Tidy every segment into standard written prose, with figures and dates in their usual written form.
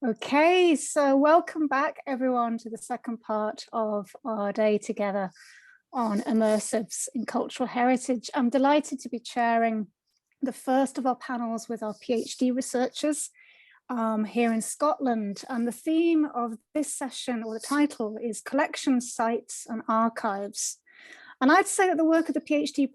Okay, so welcome back everyone to the second part of our day together on immersives in cultural heritage. I'm delighted to be chairing the first of our panels with our PhD researchers here in Scotland. And the theme of this session, or the title, is Collections, Sites and Archives. And I'd say that the work of the PhD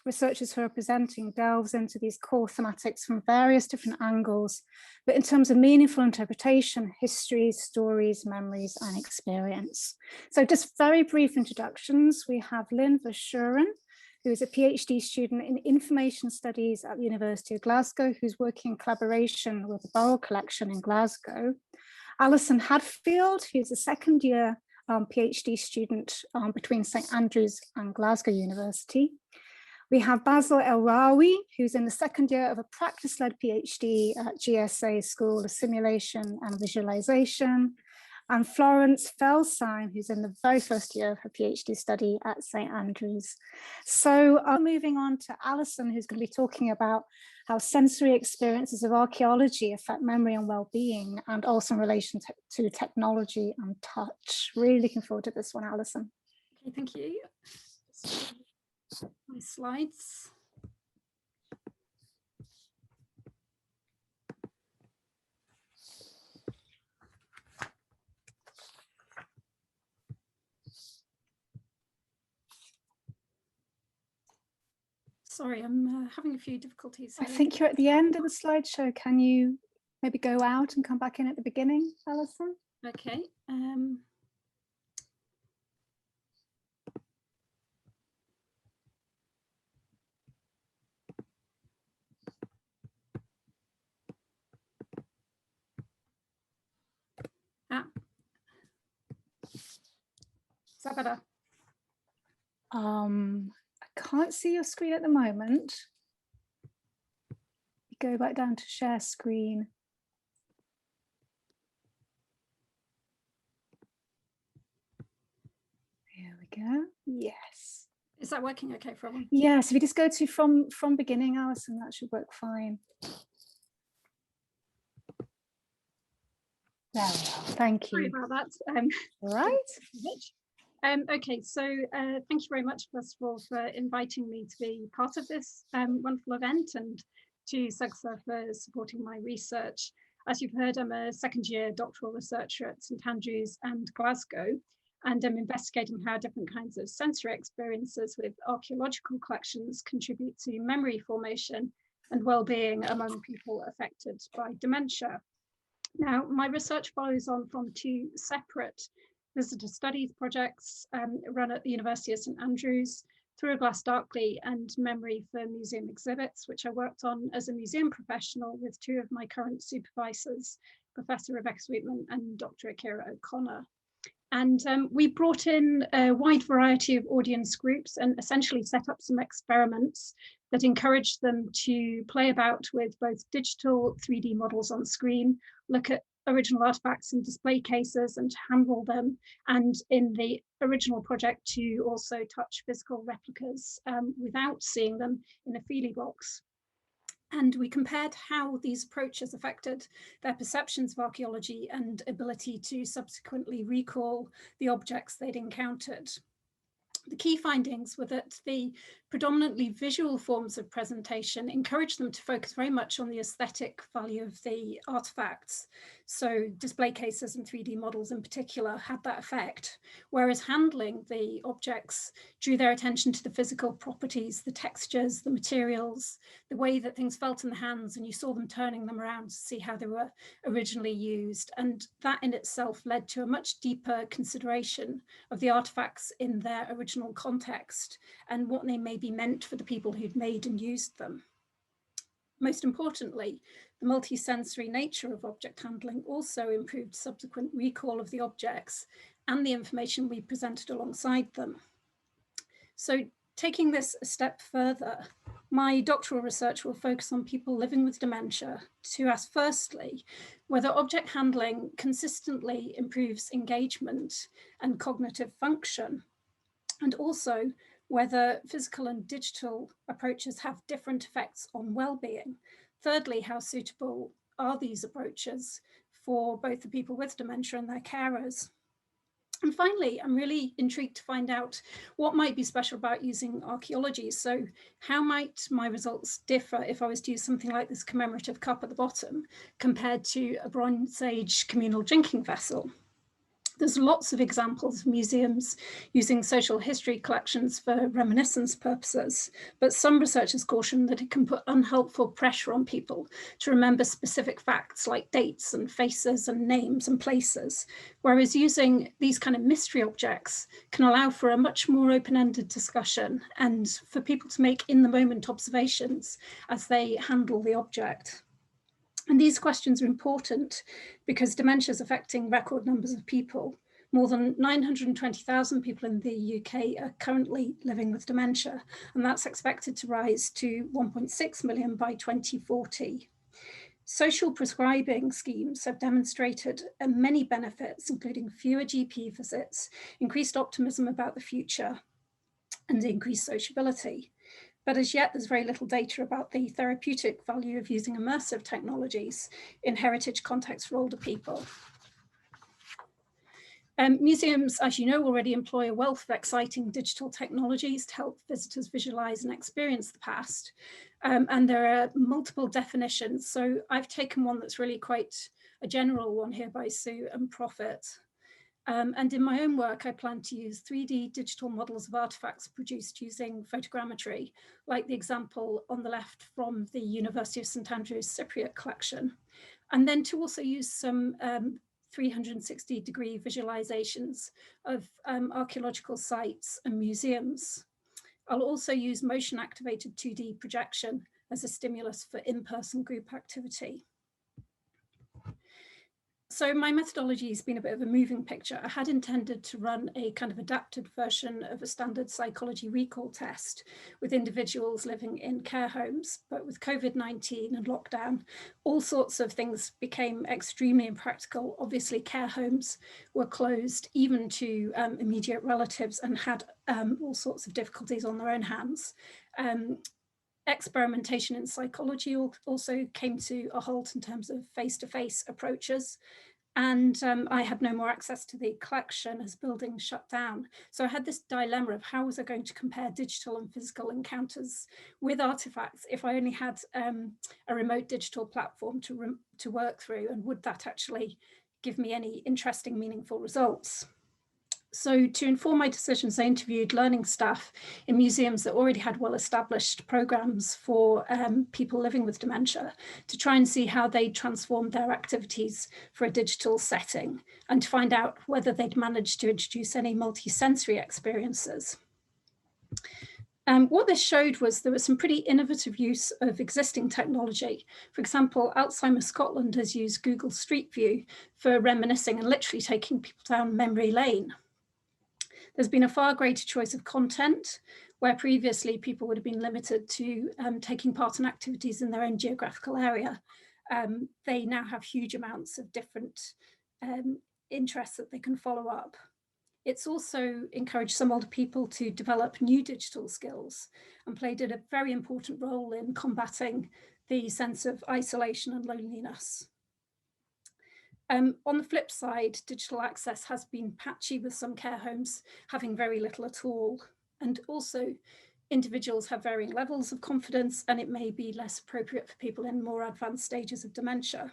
researchers who are presenting delves into these core thematics from various different angles, but in terms of meaningful interpretation, history, stories, memories, and experience. So just very brief introductions. We have Lynn Verschuren, who is a PhD student in information studies at the University of Glasgow, who's working in collaboration with the Basil collection in Glasgow. Alison Hadfield, who's a second year PhD student between St Andrews and Glasgow University. We have Basil El-Rawi, who's in the second year of a practice-led PhD at GSAH School of Simulation and Visualization, and Florence Felsheim, who's in the very first year of her PhD study at St Andrews. So moving on to Alison, who's going to be talking about how sensory experiences of archaeology affect memory and well-being, and also in relation to technology and touch. Really looking forward to this one, Alison. Okay, thank you. My slides. Sorry, I'm having a few difficulties here. I think you're at the end of the slideshow. Can you maybe go out and come back in at the beginning, Alison? Okay. Is that better? I can't see your screen at the moment. Go back down to share screen. Here we go. Yes. Is that working okay for everyone? Yes, if you just go to from beginning, Alison, that should work fine. There we are. Thank you. Sorry about that. Right. Okay, so thank you very much, first of all, for inviting me to be part of this wonderful event, and to SGSAH for supporting my research. As you've heard, I'm a second year doctoral researcher at St Andrews and Glasgow, and I'm investigating how different kinds of sensory experiences with archaeological collections contribute to memory formation and well-being among people affected by dementia. Now, my research follows on from two separate visitor studies projects run at the University of St Andrews, Through a Glass Darkly and Memory for Museum Exhibits, which I worked on as a museum professional with two of my current supervisors, Professor Rebecca Sweetman and Dr Akira O'Connor. And we brought in a wide variety of audience groups and essentially set up some experiments that encouraged them to play about with both digital 3D models on screen, look at original artifacts and display cases and handle them, and in the original project to also touch physical replicas without seeing them in a Feely box. And we compared how these approaches affected their perceptions of archaeology and ability to subsequently recall the objects they'd encountered. The key findings were that the predominantly visual forms of presentation encouraged them to focus very much on the aesthetic value of the artifacts. So display cases and 3D models in particular had that effect, whereas handling the objects drew their attention to the physical properties, the textures, the materials, the way that things felt in the hands, and you saw them turning them around to see how they were originally used. And that in itself led to a much deeper consideration of the artifacts in their original context and what they may be meant for the people who'd made and used them. Most importantly, the multi-sensory nature of object handling also improved subsequent recall of the objects and the information we presented alongside them. So taking this a step further, my doctoral research will focus on people living with dementia to ask firstly whether object handling consistently improves engagement and cognitive function, and also whether physical and digital approaches have different effects on well-being. Thirdly, how suitable are these approaches for both the people with dementia and their carers. And finally, I'm really intrigued to find out what might be special about using archaeology. So how might my results differ if I was to use something like this commemorative cup at the bottom compared to a Bronze Age communal drinking vessel? There's lots of examples of museums using social history collections for reminiscence purposes, but some researchers caution that it can put unhelpful pressure on people to remember specific facts like dates and faces and names and places, whereas using these kind of mystery objects can allow for a much more open-ended discussion and for people to make in-the-moment observations as they handle the object. And these questions are important because dementia is affecting record numbers of people. More than 920,000 people in the UK are currently living with dementia, and that's expected to rise to 1.6 million by 2040. Social prescribing schemes have demonstrated many benefits, including fewer GP visits, increased optimism about the future, and increased sociability. But as yet, there's very little data about the therapeutic value of using immersive technologies in heritage contexts for older people. Museums, as you know, already employ a wealth of exciting digital technologies to help visitors visualize and experience the past. And there are multiple definitions. So I've taken one that's really quite a general one here by Sue and Prof. And in my own work, I plan to use 3D digital models of artifacts produced using photogrammetry, like the example on the left from the University of St Andrews Cypriot collection, and then to also use some 360-degree visualizations of archaeological sites and museums. I'll also use motion-activated 2D projection as a stimulus for in-person group activity. So my methodology has been a bit of a moving picture. I had intended to run a kind of adapted version of a standard psychology recall test with individuals living in care homes, but with COVID-19 and lockdown, all sorts of things became extremely impractical. Obviously, care homes were closed even to immediate relatives and had all sorts of difficulties on their own hands. Experimentation in psychology also came to a halt in terms of face-to-face approaches. And I had no more access to the collection as buildings shut down. So I had this dilemma of how was I going to compare digital and physical encounters with artifacts if I only had a remote digital platform to work through, and would that actually give me any interesting, meaningful results? So to inform my decisions, I interviewed learning staff in museums that already had well-established programs for people living with dementia to try and see how they transformed their activities for a digital setting and to find out whether they'd managed to introduce any multi-sensory experiences. What this showed was there was some pretty innovative use of existing technology. For example, Alzheimer's Scotland has used Google Street View for reminiscing and literally taking people down memory lane. There's been a far greater choice of content, where previously people would have been limited to taking part in activities in their own geographical area. They now have huge amounts of different interests that they can follow up. It's also encouraged some older people to develop new digital skills and played a very important role in combating the sense of isolation and loneliness. On the flip side, digital access has been patchy, with some care homes having very little at all. And also, individuals have varying levels of confidence, and it may be less appropriate for people in more advanced stages of dementia.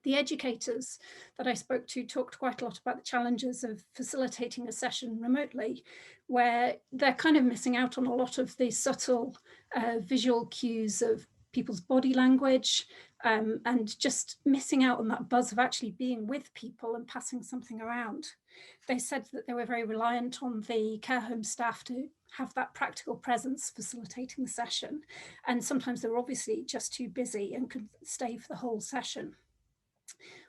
The educators that I spoke to talked quite a lot about the challenges of facilitating a session remotely, where they're kind of missing out on a lot of the subtle visual cues of people's body language, and just missing out on that buzz of actually being with people and passing something around. They said that they were very reliant on the care home staff to have that practical presence facilitating the session. And sometimes they were obviously just too busy and could stay for the whole session.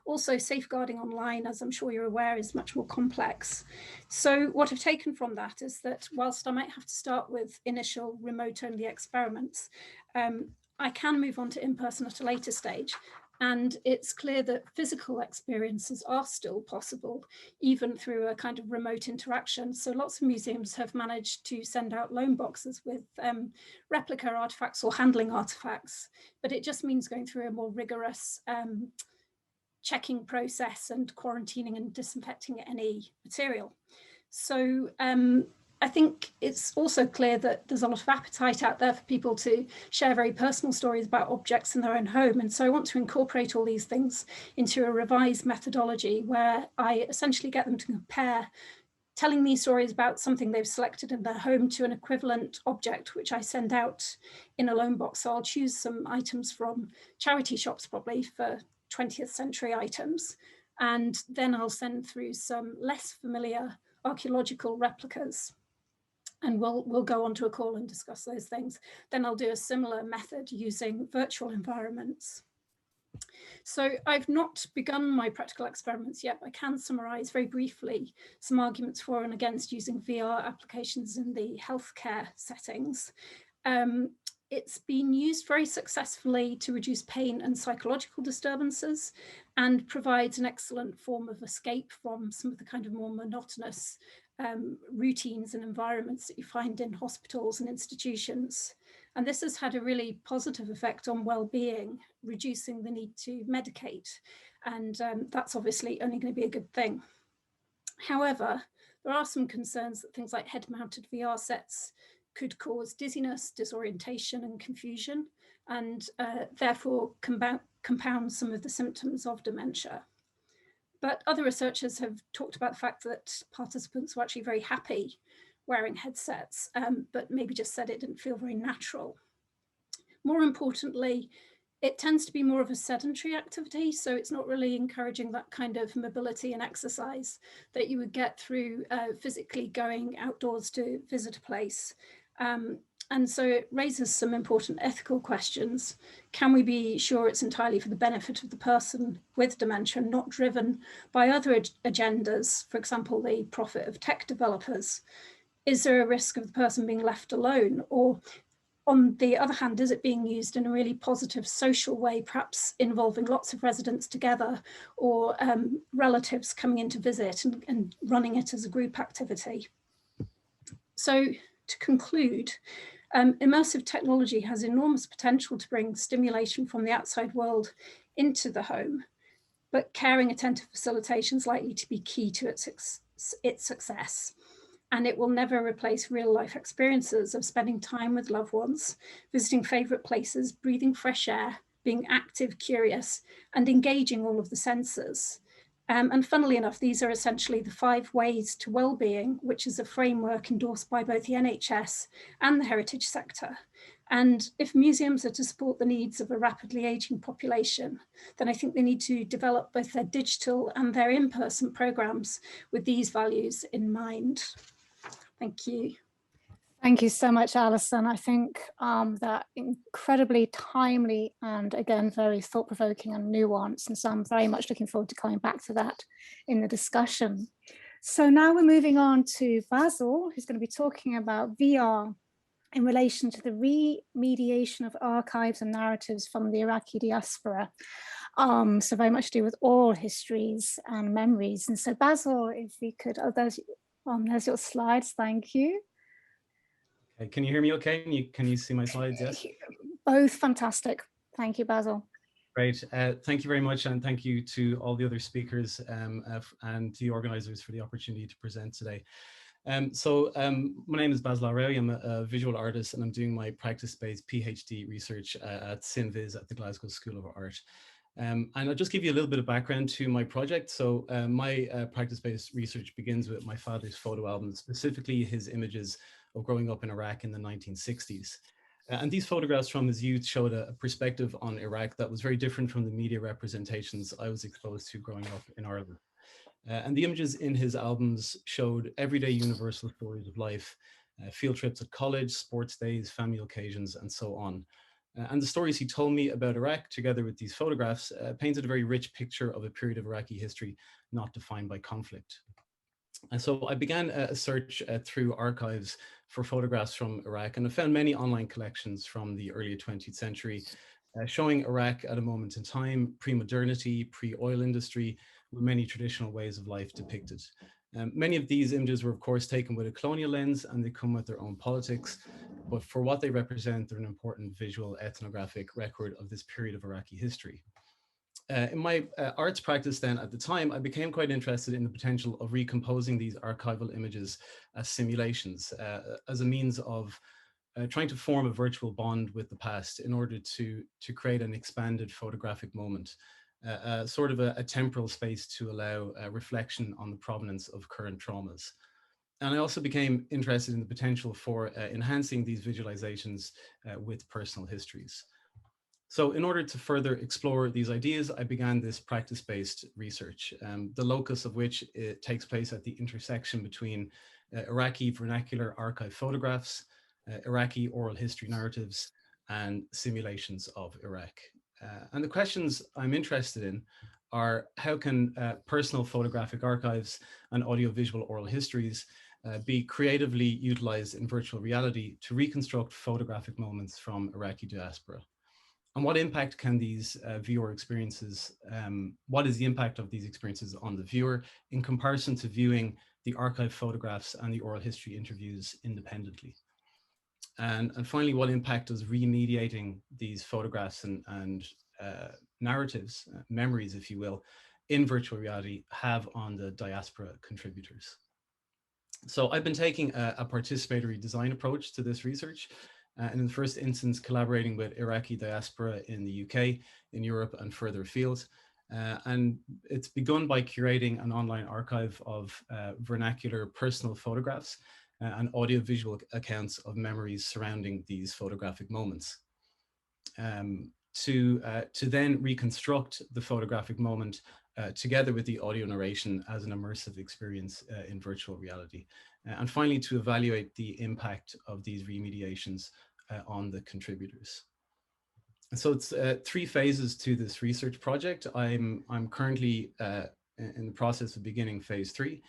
Also, safeguarding online, as I'm sure you're aware, is much more complex. So what I've taken from that is that whilst I might have to start with initial remote-only experiments, I can move on to in-person at a later stage. And it's clear that physical experiences are still possible, even through a kind of remote interaction. So lots of museums have managed to send out loan boxes with replica artifacts or handling artifacts, but it just means going through a more rigorous checking process and quarantining and disinfecting any material. So I think it's also clear that there's a lot of appetite out there for people to share very personal stories about objects in their own home. And so I want to incorporate all these things into a revised methodology where I essentially get them to compare telling me stories about something they've selected in their home to an equivalent object, which I send out in a loan box. So I'll choose some items from charity shops, probably for 20th century items. And then I'll send through some less familiar archaeological replicas. And we'll go on to a call and discuss those things. Then I'll do a similar method using virtual environments. So I've not begun my practical experiments yet, but I can summarize very briefly some arguments for and against using VR applications in the healthcare settings. It's been used very successfully to reduce pain and psychological disturbances and provides an excellent form of escape from some of the kind of more monotonous routines and environments that you find in hospitals and institutions. And this has had a really positive effect on well-being, reducing the need to medicate. And that's obviously only going to be a good thing. However, there are some concerns that things like head-mounted VR sets could cause dizziness, disorientation, and confusion, and therefore compound some of the symptoms of dementia. But other researchers have talked about the fact that participants were actually very happy wearing headsets, but maybe just said it didn't feel very natural. More importantly, it tends to be more of a sedentary activity, so it's not really encouraging that kind of mobility and exercise that you would get through physically going outdoors to visit a place. And so it raises some important ethical questions. Can we be sure it's entirely for the benefit of the person with dementia, not driven by other agendas, for example, the profit of tech developers? Is there a risk of the person being left alone? Or on the other hand, is it being used in a really positive social way, perhaps involving lots of residents together or relatives coming in to visit and running it as a group activity? So to conclude, immersive technology has enormous potential to bring stimulation from the outside world into the home, but caring, attentive facilitation is likely to be key to its success. And it will never replace real life experiences of spending time with loved ones, visiting favorite places, breathing fresh air, being active, curious, and engaging all of the senses. And funnily enough, these are essentially the 5 ways to well-being, which is a framework endorsed by both the NHS and the heritage sector. And if museums are to support the needs of a rapidly aging population, then I think they need to develop both their digital and their in-person programs with these values in mind. Thank you. Thank you so much, Alison. I think that incredibly timely and again, very thought-provoking and nuanced. And so I'm very much looking forward to coming back to that in the discussion. So now we're moving on to Basil, who's going to be talking about VR in relation to the remediation of archives and narratives from the Iraqi diaspora. So very much to do with oral histories and memories. And so Basil, if we could, oh, there's your slides, thank you. Okay, can you hear me okay? Can you see my slides, yes? Both fantastic. Thank you, Basil. Great, thank you very much, and thank you to all the other speakers and the organisers for the opportunity to present today. My name is Basil. I'm a visual artist, and I'm doing my practice-based PhD research at SynVis at the Glasgow School of Art. And I'll just give you a little bit of background to my project. So my practice-based research begins with my father's photo album, specifically his images of growing up in Iraq in the 1960s. And these photographs from his youth showed a perspective on Iraq that was very different from the media representations I was exposed to growing up in Ireland. And the images in his albums showed everyday universal stories of life, field trips at college, sports days, family occasions, and so on. And the stories he told me about Iraq, together with these photographs, painted a very rich picture of a period of Iraqi history not defined by conflict. And so I began a search through archives for photographs from Iraq, and I found many online collections from the early 20th century showing Iraq at a moment in time, pre-modernity, pre-oil industry, with many traditional ways of life depicted. Many of these images were, of course, taken with a colonial lens, and they come with their own politics, but for what they represent, they're an important visual ethnographic record of this period of Iraqi history. In my arts practice then at the time, I became quite interested in the potential of recomposing these archival images as simulations, as a means of trying to form a virtual bond with the past in order to create an expanded photographic moment, sort of a temporal space to allow reflection on the provenance of current traumas. And I also became interested in the potential for enhancing these visualizations with personal histories. So in order to further explore these ideas, I began this practice-based research, the locus of which it takes place at the intersection between Iraqi vernacular archive photographs, Iraqi oral history narratives, and simulations of Iraq. And the questions I'm interested in are how can personal photographic archives and audiovisual oral histories be creatively utilized in virtual reality to reconstruct photographic moments from Iraqi diaspora? And what impact can these viewer experiences, what is the impact of these experiences on the viewer in comparison to viewing the archive photographs and the oral history interviews independently? And finally, what impact does remediating these photographs and narratives, memories, if you will, in virtual reality have on the diaspora contributors? So I've been taking a participatory design approach to this research, and in the first instance, collaborating with Iraqi diaspora in the UK, in Europe, and further afield. And it's begun by curating an online archive of vernacular personal photographs and audiovisual accounts of memories surrounding these photographic moments. To then reconstruct the photographic moment together with the audio narration as an immersive experience in virtual reality. And finally, to evaluate the impact of these remediations on the contributors. So it's 3 phases to this research project. I'm currently in the process of beginning phase 3.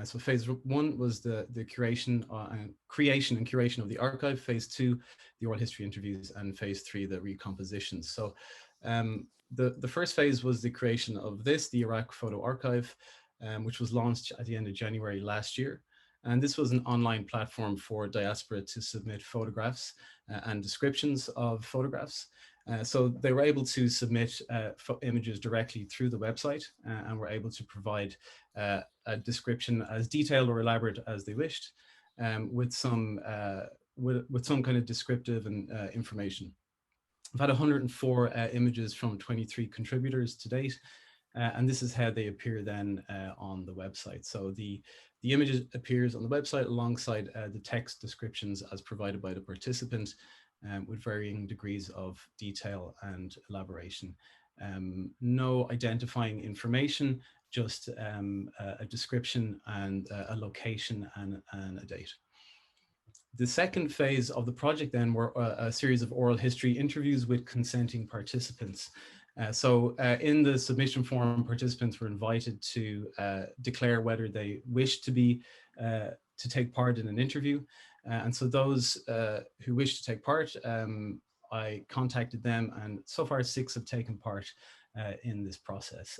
So phase 1 was the creation and curation of the archive. Phase 2, the oral history interviews, and phase 3, the recompositions. So the first phase was the creation of the Iraq Photo Archive, which was launched at the end of January last year. And this was an online platform for diaspora to submit photographs and descriptions of photographs. So they were able to submit images directly through the website and were able to provide a description as detailed or elaborate as they wished, with some kind of descriptive and information. I've had 104 images from 23 contributors to date, and this is how they appear then on the website. So the image appears on the website alongside the text descriptions as provided by the participant, with varying degrees of detail and elaboration. No identifying information, just a description and a location and a date. The second phase of the project then were a series of oral history interviews with consenting participants. So in the submission form, participants were invited to declare whether they wished to take part in an interview. And so those who wish to take part, I contacted them, and so far 6 have taken part in this process.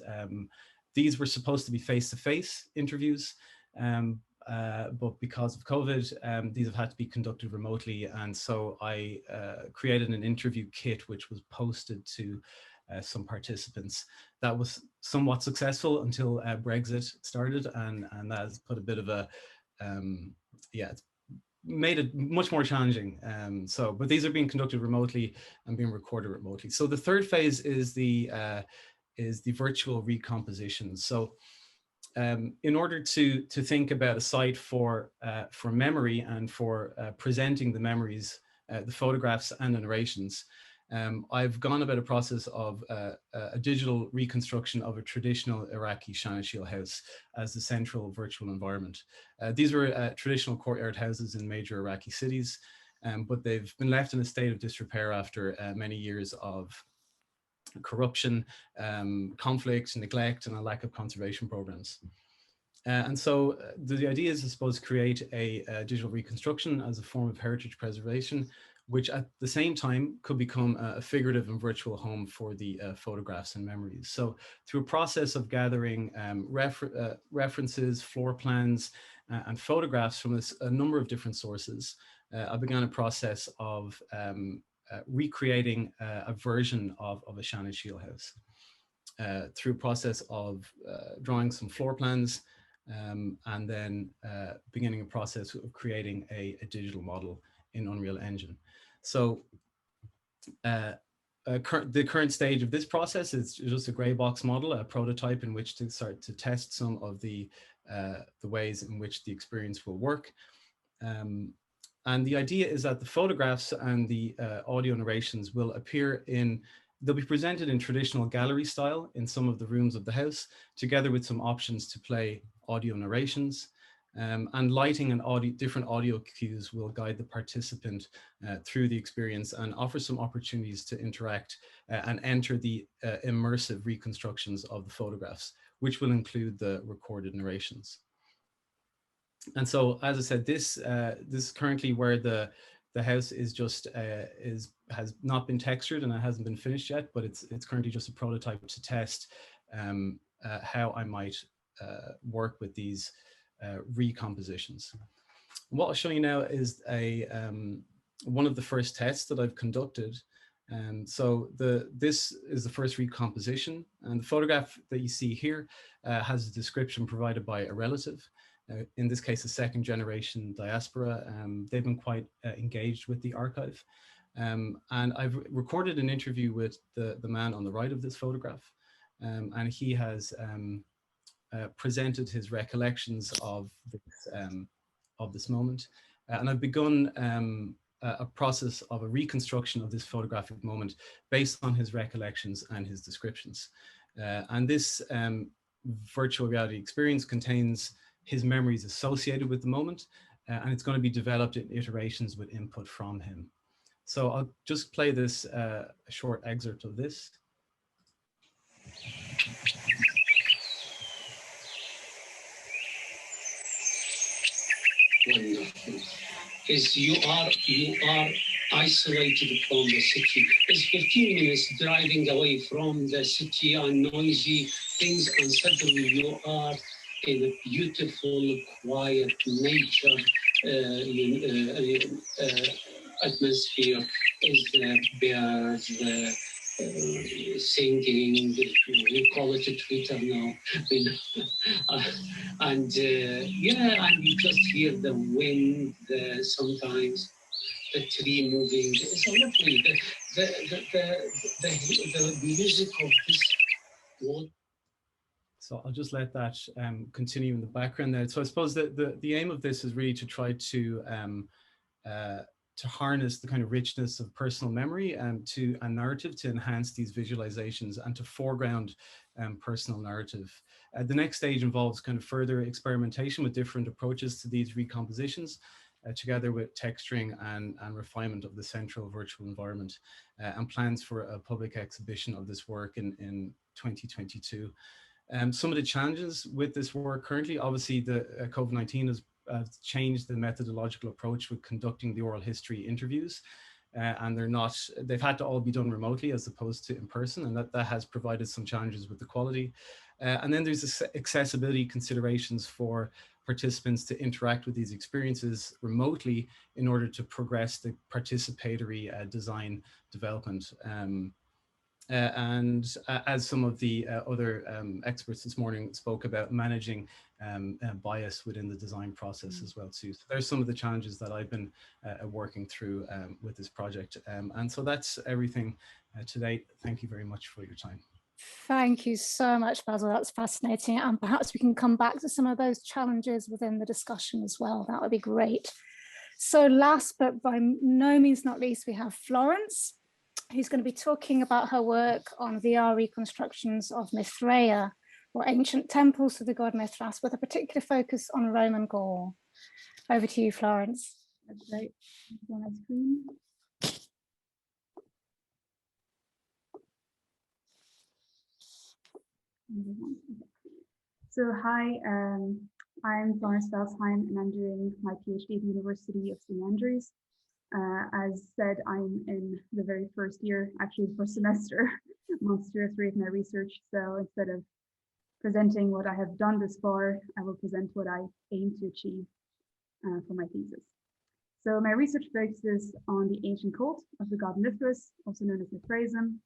These were supposed to be face-to-face interviews, but because of COVID, these have had to be conducted remotely. And so I created an interview kit, which was posted to some participants. That was somewhat successful until Brexit started, and that has put a bit of a, it's made it much more challenging. But these are being conducted remotely and being recorded remotely. So the third phase is the virtual recomposition. So in order to think about a site for memory and for presenting the memories, the photographs and the narrations, I've gone about a process of a digital reconstruction of a traditional Iraqi Shanashil house as the central virtual environment. These were traditional courtyard houses in major Iraqi cities, but they've been left in a state of disrepair after many years of corruption, conflict, neglect, and a lack of conservation programs. And so the idea is, I suppose, create a digital reconstruction as a form of heritage preservation, which at the same time could become a figurative and virtual home for the photographs and memories. So through a process of gathering references, floor plans, and photographs from a number of different sources, I began a process of recreating a version of a Shanashil house. through a process of drawing some floor plans and then beginning a process of creating a digital model in Unreal Engine. So the current stage of this process is just a gray box model, a prototype in which to start to test some of the ways in which the experience will work. And the idea is that the photographs and the audio narrations will appear they'll be presented in traditional gallery style in some of the rooms of the house, together with some options to play audio narrations. And lighting and different audio cues will guide the participant through the experience and offer some opportunities to interact and enter the immersive reconstructions of the photographs, which will include the recorded narrations. And so, as I said, this is currently where the house is just has not been textured and it hasn't been finished yet, but it's currently just a prototype to test how I might work with these recompositions. What I'll show you now is one of the first tests that I've conducted. So this is the first recomposition, and the photograph that you see here has a description provided by a relative. In this case, a second generation diaspora. They've been quite engaged with the archive. And I've recorded an interview with the man on the right of this photograph. And he has presented his recollections of this moment. And I've begun a process of a reconstruction of this photographic moment based on his recollections and his descriptions. And this virtual reality experience contains his memories associated with the moment, and it's going to be developed in iterations with input from him. So I'll just play this a short excerpt of this. Wonderful. Is you are isolated from the city. It's 15 minutes driving away from the city and noisy things, and suddenly you are in a beautiful, quiet nature atmosphere. Is the birds singing? We call it a Twitter now, and yeah, and you just hear the wind sometimes. The tree moving. It's lovely. The music of this world. So I'll just let that continue in the background there. So I suppose that the aim of this is really to try to harness the kind of richness of personal memory and a narrative to enhance these visualizations and to foreground personal narrative. The next stage involves kind of further experimentation with different approaches to these recompositions, together with texturing and refinement of the central virtual environment, and plans for a public exhibition of this work in 2022. Some of the challenges with this work currently, obviously the COVID-19 has changed the methodological approach with conducting the oral history interviews, and they've had to all be done remotely as opposed to in person, and that has provided some challenges with the quality. And then there's accessibility considerations for participants to interact with these experiences remotely in order to progress the participatory design development. And as some of the other experts this morning spoke about, managing bias within the design process as well too. So there's some of the challenges that I've been working through with this project. And so that's everything to date. Thank you very much for your time. Thank you so much, Basil. That's fascinating. And perhaps we can come back to some of those challenges within the discussion as well. That would be great. So last but by no means not least, we have Florence, who's going to be talking about her work on VR reconstructions of Mithraea, or ancient temples to the god Mithras, with a particular focus on Roman Gaul. Over to you, Florence. That's great. On my screen. So hi, I'm Florence Felsheim, and I'm doing my PhD at the University of St. Andrews. As said, I'm in the very first year, actually the first semester, month 2 or 3 of my research. So instead of presenting what I have done this far, I will present what I aim to achieve for my thesis. So my research focuses on the ancient cult of the god Mithras, also known as Mithraism,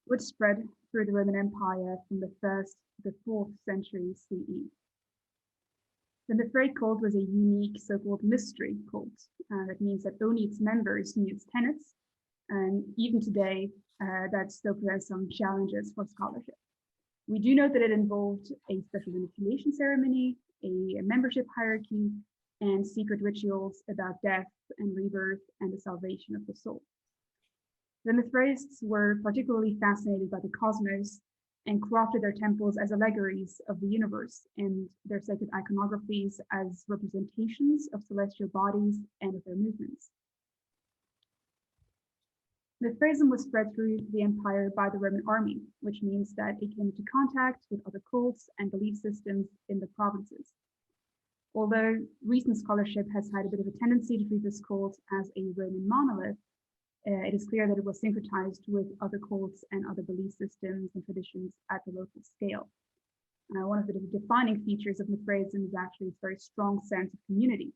which spread through the Roman Empire from the 1st to the 4th century CE. The Mithraean cult was a unique so-called mystery cult. That means that only its members knew its tenets, and even today, that still presents some challenges for scholarship. We do know that it involved a special initiation ceremony, a membership hierarchy, and secret rituals about death and rebirth and the salvation of the soul. The Mithraists were particularly fascinated by the cosmos and crafted their temples as allegories of the universe and their sacred iconographies as representations of celestial bodies and of their movements. Mithraism was spread through the empire by the Roman army, which means that it came into contact with other cults and belief systems in the provinces. Although recent scholarship has had a bit of a tendency to treat this cult as a Roman monolith, it is clear that it was syncretized with other cults and other belief systems and traditions at the local scale. One of the defining features of Mithraism is actually its very strong sense of community,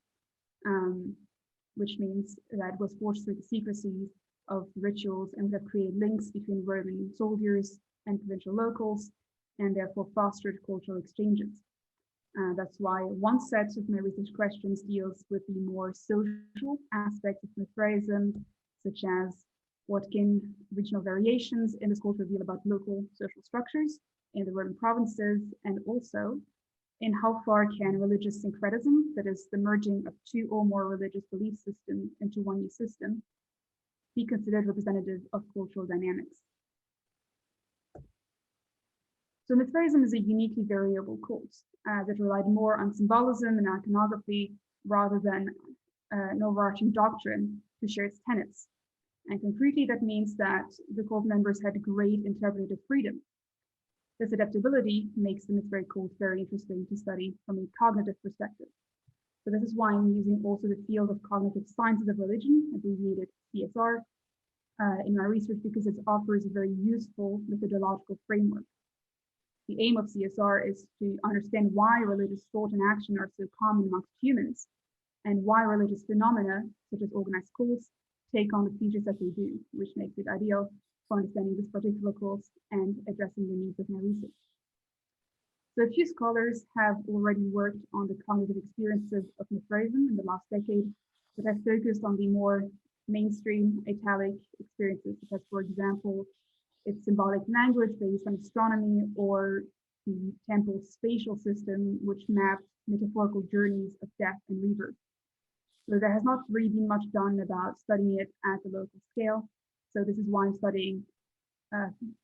which means that it was forged through the secrecy of rituals and that created links between Roman soldiers and provincial locals, and therefore fostered cultural exchanges. That's why one set of my research questions deals with the more social aspects of Mithraism, such as what can regional variations in this culture reveal about local social structures in the Roman provinces, and also in how far can religious syncretism, that is the merging of two or more religious belief systems into one new system, be considered representative of cultural dynamics. So Mithraism is a uniquely variable cult that relied more on symbolism and iconography rather than an overarching doctrine to share its tenets. And concretely, that means that the cult members had great interpretative freedom. This adaptability makes the Mithraean cult very interesting to study from a cognitive perspective. So this is why I'm using also the field of cognitive sciences of religion, abbreviated CSR, in my research because it offers a very useful methodological framework. The aim of CSR is to understand why religious thought and action are so common amongst humans, and why religious phenomena, such as organized cults, take on the features that they do, which makes it ideal for understanding this particular cult and addressing the needs of my research. So a few scholars have already worked on the cognitive experiences of Mithraism in the last decade, but have focused on the more mainstream italic experiences, such as, for example, its symbolic language based on astronomy, or the temple spatial system, which mapped metaphorical journeys of death and rebirth. So there has not really been much done about studying it at the local scale. So this is why I'm studying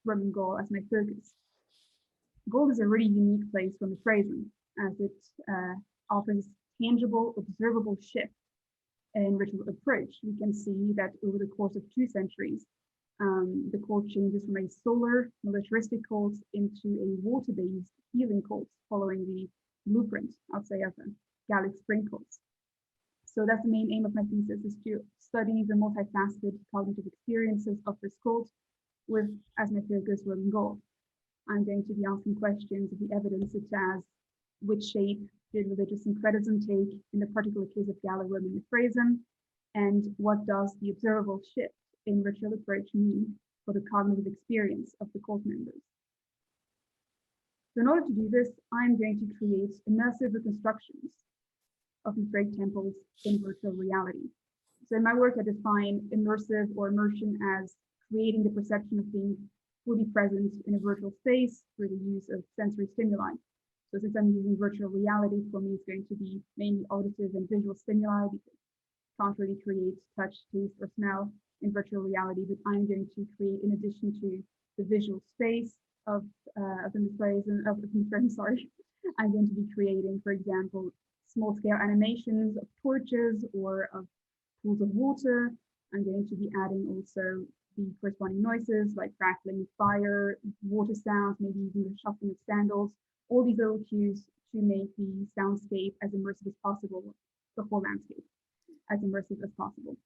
Roman Gaul as my focus. Gaul is a really unique place for Mithraism, as it offers tangible, observable shift in ritual approach. We can see that over the course of 2 centuries, the cult changes from a solar militaristic cult into a water-based healing cult, following the blueprint, I'll say, of the Gallic spring cults. So that's the main aim of my thesis, is to study the multifaceted cognitive experiences of this cult with, as my focus, Roman Gaul. I'm going to be asking questions of the evidence, such as which shape did religious syncretism take in the particular case of Gallo-Roman Mithraism, and what does the observable shift in ritual approach mean for the cognitive experience of the cult members. So in order to do this, I'm going to create immersive reconstructions of Mithraic temples in virtual reality. So in my work, I define immersive or immersion as creating the perception of being fully present in a virtual space through the use of sensory stimuli. So since I'm using virtual reality, for me, it's going to be mainly auditive and visual stimuli, because I can't really create touch, taste, or smell in virtual reality, but I'm going to create, in addition to the visual space of the Mithraism, I'm going to be creating, for example, small-scale animations of torches or of pools of water. I'm going to be adding also the corresponding noises like crackling fire, water sounds, maybe even the shuffling of sandals, all these little cues to make the soundscape as immersive as possible, the whole landscape as immersive as possible.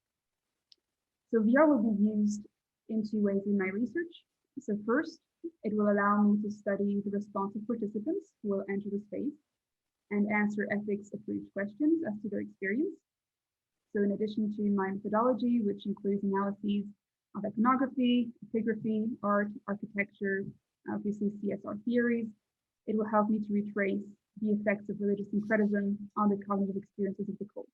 So VR will be used in 2 ways in my research. So first, it will allow me to study the response of participants who will enter the space and answer ethics-approved questions as to their experience. So in addition to my methodology, which includes analyses of iconography, epigraphy, art, architecture, obviously CSR theories. It will help me to retrace the effects of religious syncretism on the cognitive experiences of the cult.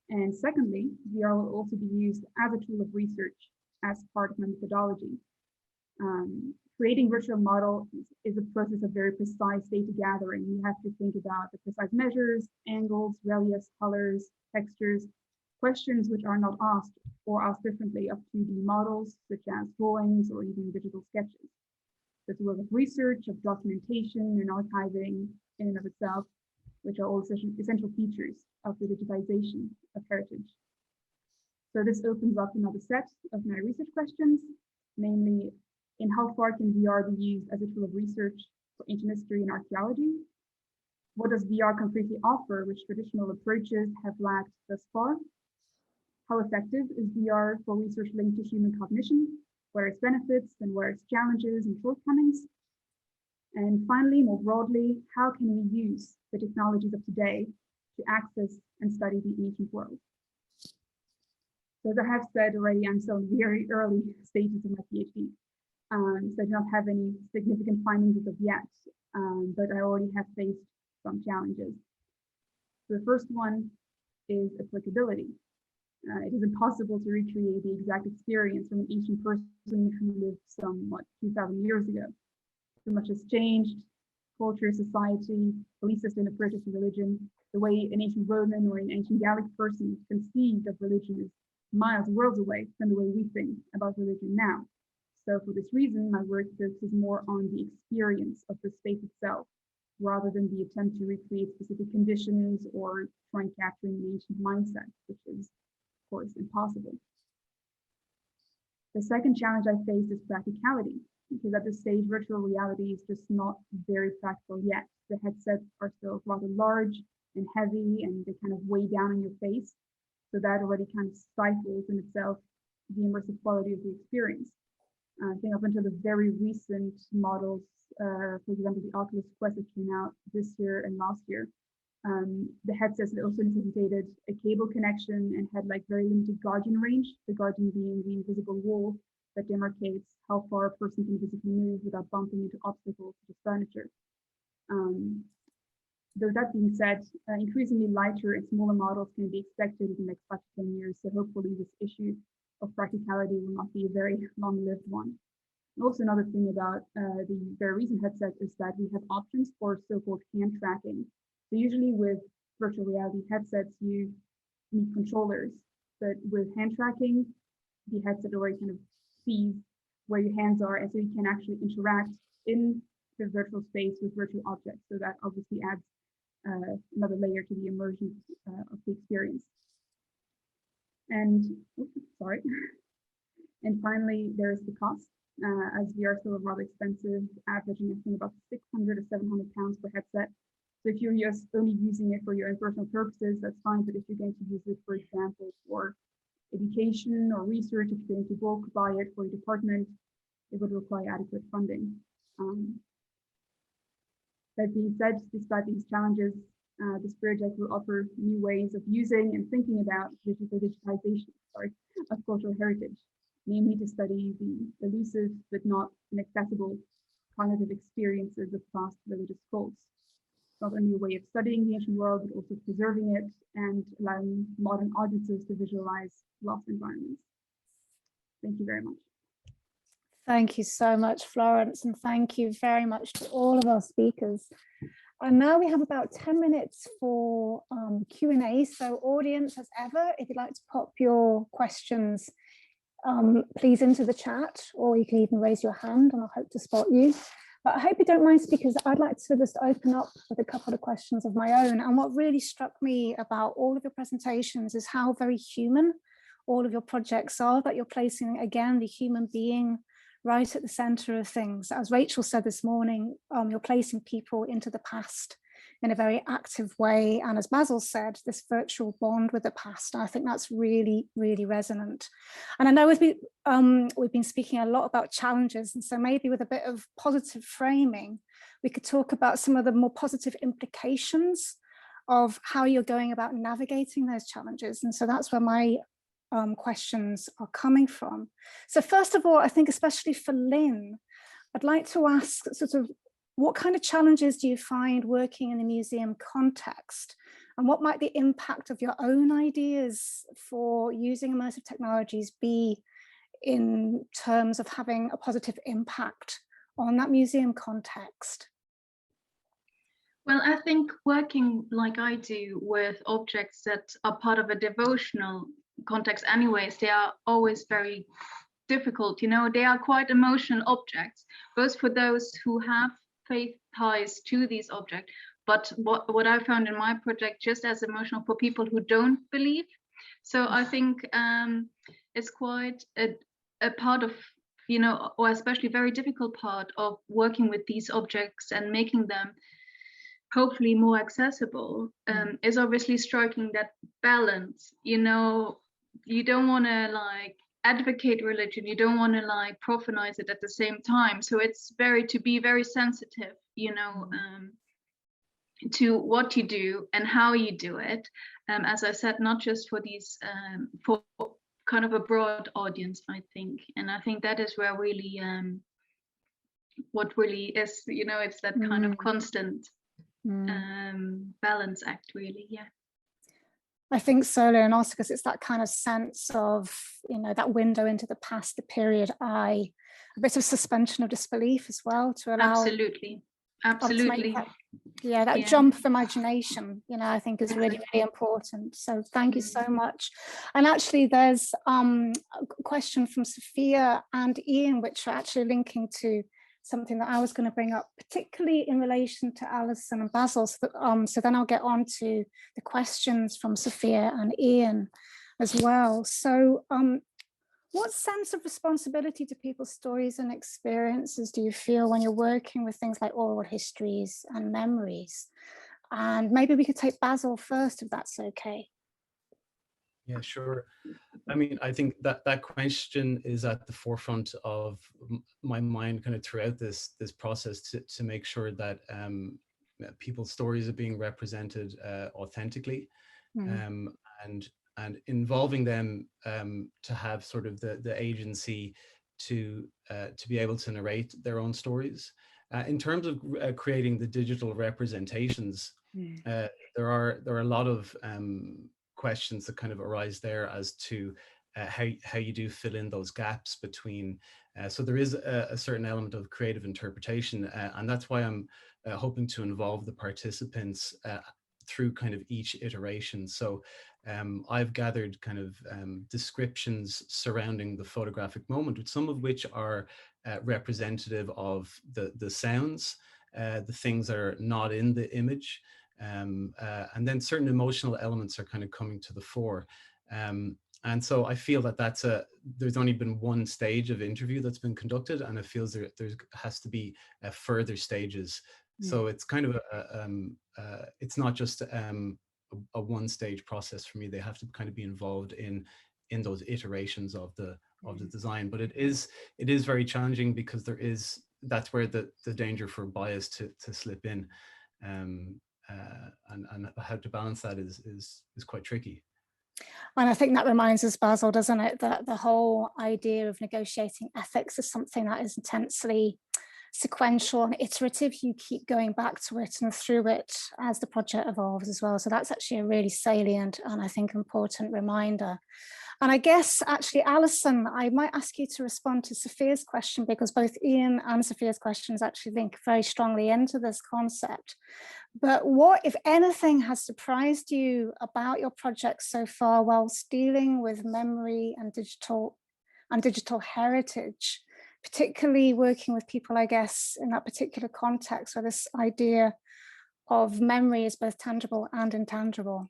And secondly, VR will also be used as a tool of research as part of my methodology. Creating virtual models is a process of very precise data gathering. You have to think about the precise measures, angles, reliefs, colors, textures, questions which are not asked or asked differently of 2D models, such as drawings or even digital sketches. There's a lot of research, of documentation and archiving in and of itself, which are all essential features of the digitization of heritage. So this opens up another set of my research questions, namely, in how far can VR be used as a tool of research for ancient history and archaeology? What does VR concretely offer, which traditional approaches have lacked thus far? How effective is VR for research linked to human cognition? What are its benefits and what are its challenges and shortcomings? And finally, more broadly, how can we use the technologies of today to access and study the ancient world? So as I have said already, I'm still in very early stages of my PhD. So I don't have any significant findings as of yet, but I already have faced some challenges. So the first one is applicability. It is impossible to recreate the exact experience from an ancient person who lived somewhat 2,000 years ago. So much has changed: culture, society, belief system, approaches to religion. The way an ancient Roman or an ancient Gallic person conceived of religion is miles, worlds away from the way we think about religion now. So for this reason, my work focuses more on the experience of the space itself, rather than the attempt to recreate specific conditions or try and capture an ancient mindset, which is, of course, impossible. The second challenge I faced is practicality, because at this stage, virtual reality is just not very practical yet. The headsets are still rather large and heavy, and they kind of weigh down on your face. So that already kind of stifles in itself the immersive quality of the experience. I think up until the very recent models, for example, the Oculus Quest that came out this year and last year, the headsets also necessitated a cable connection and had like very limited guardian range, the guardian being the invisible wall that demarcates how far a person can visibly move without bumping into obstacles such as furniture. Though that being said, increasingly lighter and smaller models can be expected in the next 5 to 10 years, so hopefully this issue of practicality will not be a very long-lived one. And also another thing about the very recent headset is that we have options for so-called hand tracking. So usually with virtual reality headsets, you need controllers, but with hand tracking, the headset already kind of sees where your hands are, and so you can actually interact in the virtual space with virtual objects. So that obviously adds another layer to the immersion of the experience. And sorry. And finally, there's the cost. As VR is still rather expensive, averaging I think about 600 to 700 pounds per headset. So if you're just only using it for your own personal purposes, that's fine. But if you're going to use it, for example, for education or research, if you're going to bulk buy it for your department, it would require adequate funding. That being said, despite these challenges, this project will offer new ways of using and thinking about digitization of cultural heritage, namely to study the elusive but not inaccessible cognitive experiences of past religious cults. Not only a way of studying the ancient world, but also preserving it and allowing modern audiences to visualize lost environments. Thank you very much. Thank you so much, Florence, and thank you very much to all of our speakers. And now we have about 10 minutes for Q&A. So audience, as ever, if you'd like to pop your questions, please into the chat, or you can even raise your hand and I'll hope to spot you. But I hope you don't mind, speakers. I'd like to just open up with a couple of questions of my own. And what really struck me about all of your presentations is how very human all of your projects are, that you're placing, again, the human being right at the center of things. As Rachel said this morning, you're placing people into the past in a very active way. And as Basil said, this virtual bond with the past. And I think that's really, really resonant. And I know we've been speaking a lot about challenges. And so maybe with a bit of positive framing, we could talk about some of the more positive implications of how you're going about navigating those challenges. And so that's where my questions are coming from. So first of all, I think especially for Lynn, I'd like to ask sort of, what kind of challenges do you find working in a museum context? And what might the impact of your own ideas for using immersive technologies be in terms of having a positive impact on that museum context? Well, I think working like I do with objects that are part of a devotional context anyways, they are always very difficult. You know, they are quite emotional objects, both for those who have faith ties to these objects, but what I found in my project, just as emotional for people who don't believe. So I think it's quite a part of, you know, or especially very difficult part of working with these objects and making them hopefully more accessible, is obviously striking that balance. You know, you don't want to like advocate religion, you don't want to like prophanize it at the same time. So it's to be very sensitive, you know, to what you do and how you do it. As I said, not just for these, for kind of a broad audience, I think. And I think that is where really, what really is, you know, it's that kind of constant balance act, really. Yeah, I think so, and also because it's that kind of sense of, you know, that window into the past, the period eye, a bit of suspension of disbelief as well, to allow absolutely that jump of imagination, you know, I think is really, really important. So thank you so much. And actually there's a question from Sophia and Ian, which are actually linking to something that I was going to bring up, particularly in relation to Alison and Basil. So then I'll get on to the questions from Sophia and Ian as well. So what sense of responsibility to people's stories and experiences do you feel when you're working with things like oral histories and memories? And maybe we could take Basil first, if that's okay. Yeah, sure. I mean, I think that question is at the forefront of my mind kind of throughout this process to make sure that people's stories are being represented authentically, and involving them to have sort of the agency to be able to narrate their own stories. In terms of creating the digital representations, there are a lot of questions that kind of arise there as to how you do fill in those gaps between. So there is a certain element of creative interpretation, and that's why I'm hoping to involve the participants through kind of each iteration. So I've gathered kind of descriptions surrounding the photographic moment, with some of which are representative of the sounds, the things that are not in the image, and then certain emotional elements are kind of coming to the fore. And so I feel that there's only been one stage of interview that's been conducted, and it feels there has to be further stages. So it's kind of it's not just a one-stage process for me. They have to kind of be involved in those iterations of the design. But it is very challenging, because that's where the danger for bias to slip in, and how to balance that is quite tricky. And I think that reminds us, Basil, doesn't it, that the whole idea of negotiating ethics is something that is intensely sequential and iterative. You keep going back to it and through it as the project evolves as well. So that's actually a really salient and I think important reminder. And I guess actually, Alison, I might ask you to respond to Sophia's question, because both Ian and Sophia's questions actually link very strongly into this concept. But what, if anything, has surprised you about your project so far whilst dealing with memory and digital heritage, particularly working with people, I guess, in that particular context where this idea of memory is both tangible and intangible?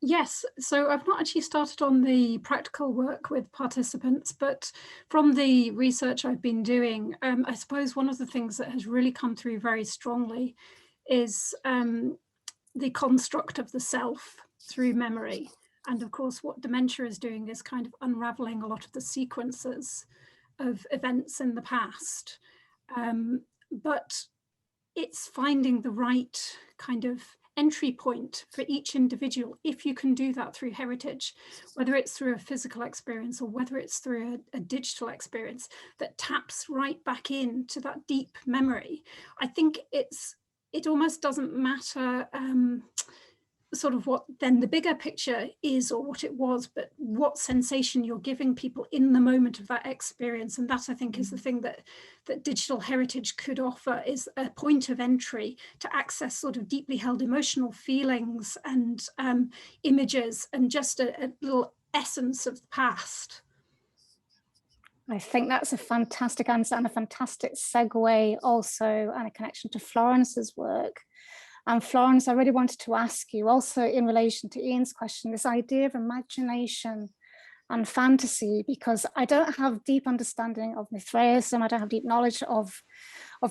Yes, so I've not actually started on the practical work with participants, but from the research I've been doing, I suppose one of the things that has really come through very strongly is the construct of the self through memory. And of course, what dementia is doing is kind of unraveling a lot of the sequences of events in the past. But it's finding the right kind of entry point for each individual, if you can do that through heritage, whether it's through a physical experience or whether it's through a digital experience that taps right back into that deep memory, I think it almost doesn't matter sort of what then the bigger picture is or what it was, but what sensation you're giving people in the moment of that experience. And that, I think, is the thing that digital heritage could offer, is a point of entry to access sort of deeply held emotional feelings and images and just a little essence of the past. I think that's a fantastic answer and a fantastic segue also, and a connection to Florence's work. And Florence, I really wanted to ask you also in relation to Ian's question, this idea of imagination and fantasy, because I don't have deep understanding of Mithraism, I don't have deep knowledge of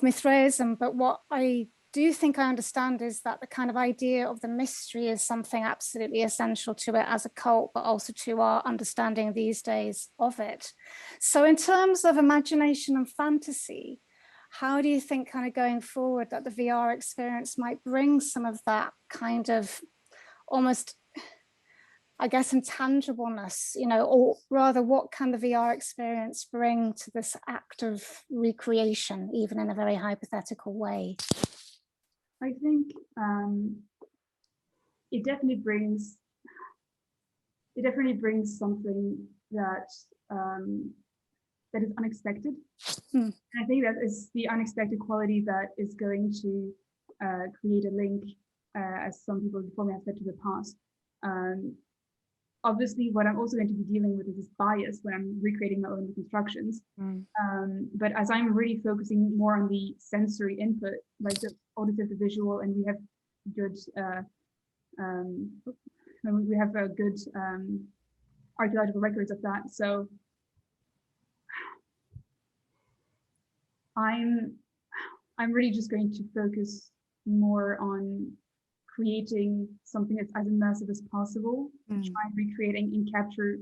Mithraism, but what I do think I understand is that the kind of idea of the mystery is something absolutely essential to it as a cult, but also to our understanding these days of it. So in terms of imagination and fantasy, how do you think kind of going forward that the VR experience might bring some of that kind of almost, I guess, intangibleness, you know, or rather what can the VR experience bring to this act of recreation, even in a very hypothetical way? I think it definitely brings something that that is unexpected. And I think that is the unexpected quality that is going to create a link, as some people before me have said, to the past. Obviously, what I'm also going to be dealing with is this bias when I'm recreating my own reconstructions. But as I'm really focusing more on the sensory input, like the auditive, the visual, and we have good archaeological records of that. So I'm really just going to focus more on creating something that's as immersive as possible, try and recreating and capture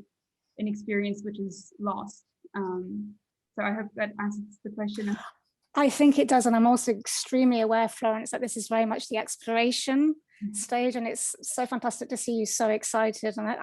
an experience which is lost. So I hope that answers the question. I think it does, and I'm also extremely aware, Florence, that this is very much the exploration stage, and it's so fantastic to see you so excited. And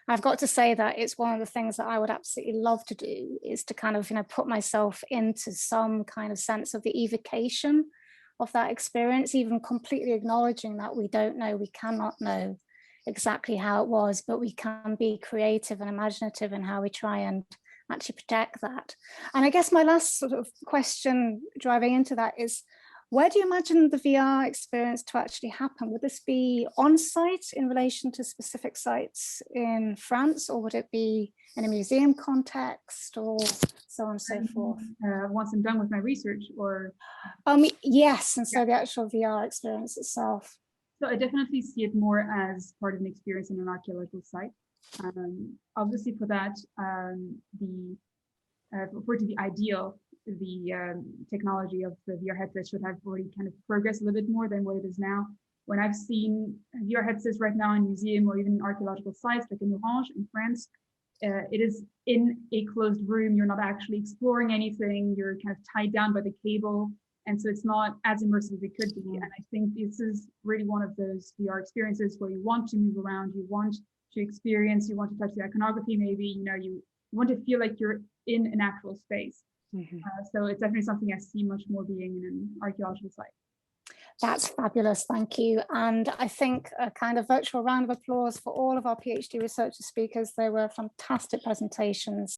I've got to say that it's one of the things that I would absolutely love to do, is to kind of, you know, put myself into some kind of sense of the evocation of that experience, even completely acknowledging that we don't know, we cannot know exactly how it was, but we can be creative and imaginative in how we try and actually protect that. And I guess my last sort of question driving into that is, where do you imagine the VR experience to actually happen? Would this be on site in relation to specific sites in France, or would it be in a museum context, or so on and so forth? Once I'm done with my research, or? Yes, and so the actual VR experience itself. So I definitely see it more as part of an experience in an archaeological site. Obviously for that, for it to be ideal, the technology of the VR headset should have already kind of progressed a little bit more than what it is now. When I've seen VR headsets right now in museum or even archaeological sites like in Orange in France, it is in a closed room. You're not actually exploring anything. You're kind of tied down by the cable. And so it's not as immersive as it could be. And I think this is really one of those VR experiences where you want to move around, you want to experience, you want to touch the iconography, maybe, you know, you want to feel like you're in an actual space. So it's definitely something I see much more being in an archaeological site. That's fabulous, thank you. And I think a kind of virtual round of applause for all of our PhD researcher speakers. They were fantastic presentations.